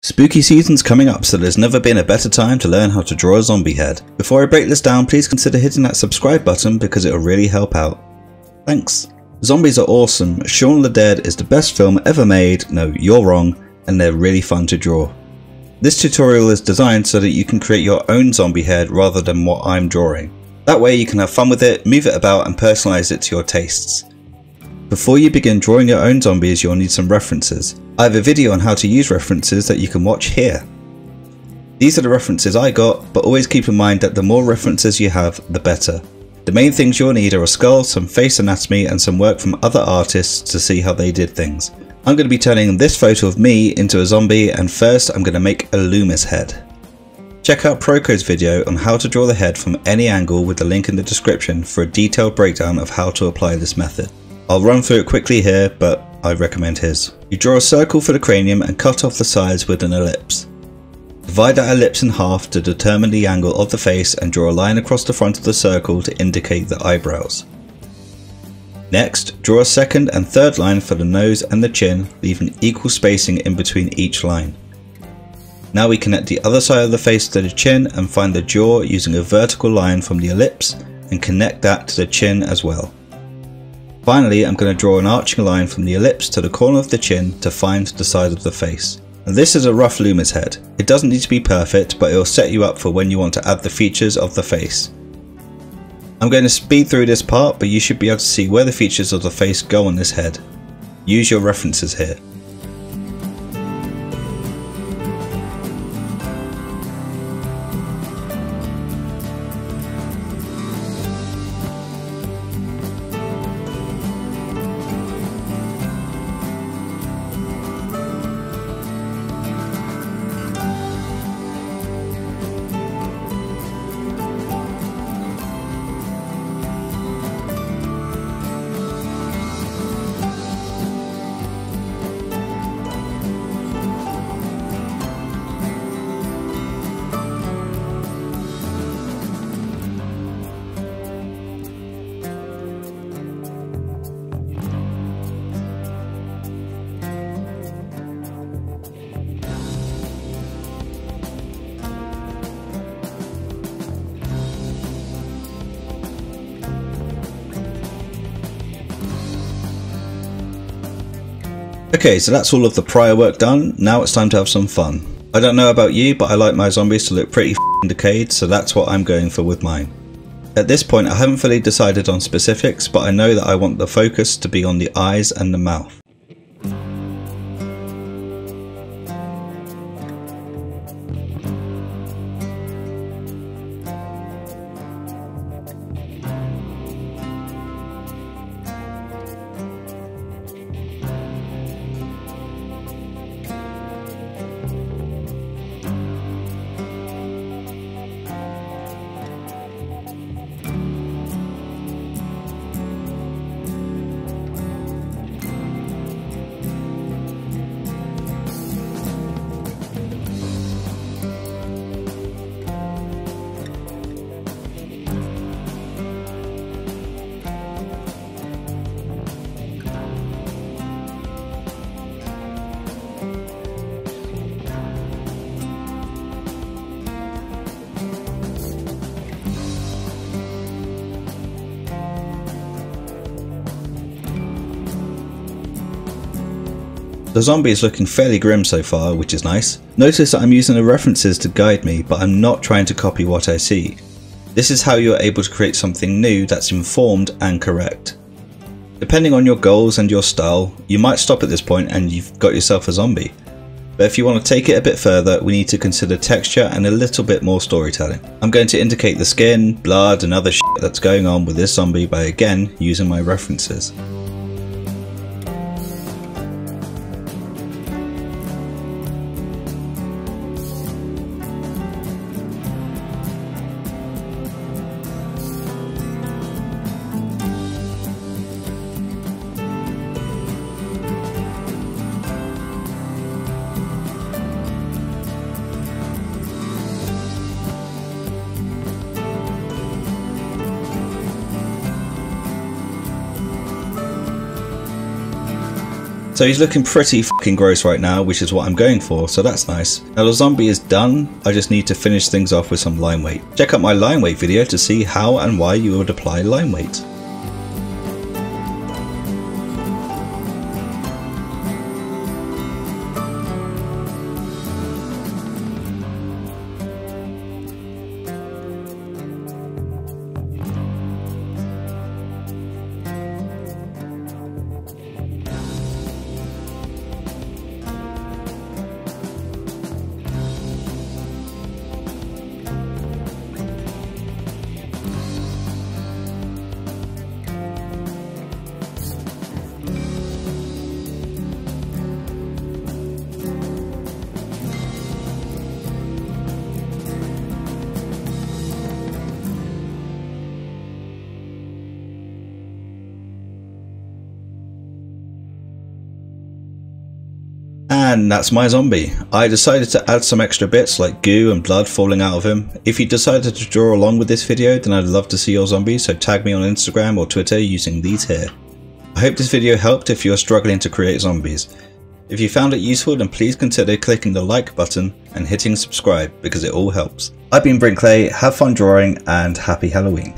Spooky season's coming up, so there's never been a better time to learn how to draw a zombie head. Before I break this down, please consider hitting that subscribe button because it'll really help out. Thanks. Zombies are awesome. Shaun of the Dead is the best film ever made. No, you're wrong, and they're really fun to draw. This tutorial is designed so that you can create your own zombie head rather than what I'm drawing. That way you can have fun with it, move it about and personalize it to your tastes. Before you begin drawing your own zombies, you'll need some references. I have a video on how to use references that you can watch here. These are the references I got, but always keep in mind that the more references you have, the better. The main things you'll need are a skull, some face anatomy and some work from other artists to see how they did things. I'm going to be turning this photo of me into a zombie, and first I'm going to make a Loomis head. Check out Proko's video on how to draw the head from any angle with the link in the description for a detailed breakdown of how to apply this method. I'll run through it quickly here, but I recommend his. You draw a circle for the cranium and cut off the sides with an ellipse. Divide that ellipse in half to determine the angle of the face and draw a line across the front of the circle to indicate the eyebrows. Next, draw a second and third line for the nose and the chin, leaving equal spacing in between each line. Now we connect the other side of the face to the chin and find the jaw using a vertical line from the ellipse and connect that to the chin as well. Finally, I'm going to draw an arching line from the ellipse to the corner of the chin to find the side of the face. Now, this is a rough Loomis head. It doesn't need to be perfect, but it will set you up for when you want to add the features of the face. I'm going to speed through this part, but you should be able to see where the features of the face go on this head. Use your references here. Okay, so that's all of the prior work done. Now it's time to have some fun. I don't know about you, but I like my zombies to look pretty f***ing decayed, so that's what I'm going for with mine. At this point I haven't fully decided on specifics, but I know that I want the focus to be on the eyes and the mouth. The zombie is looking fairly grim so far, which is nice. Notice that I'm using the references to guide me, but I'm not trying to copy what I see. This is how you're able to create something new that's informed and correct. Depending on your goals and your style, you might stop at this point and you've got yourself a zombie. But if you want to take it a bit further, we need to consider texture and a little bit more storytelling. I'm going to indicate the skin, blood and other shit that's going on with this zombie by again using my references. So he's looking pretty fucking gross right now, which is what I'm going for, so that's nice. Now the zombie is done, I just need to finish things off with some line weight. Check out my line weight video to see how and why you would apply line weight. And that's my zombie. I decided to add some extra bits like goo and blood falling out of him. If you decided to draw along with this video, then I'd love to see your zombie, so tag me on Instagram or Twitter using these here. I hope this video helped if you're struggling to create zombies. If you found it useful, then please consider clicking the like button and hitting subscribe because it all helps. I've been Brinkley, have fun drawing and happy Halloween.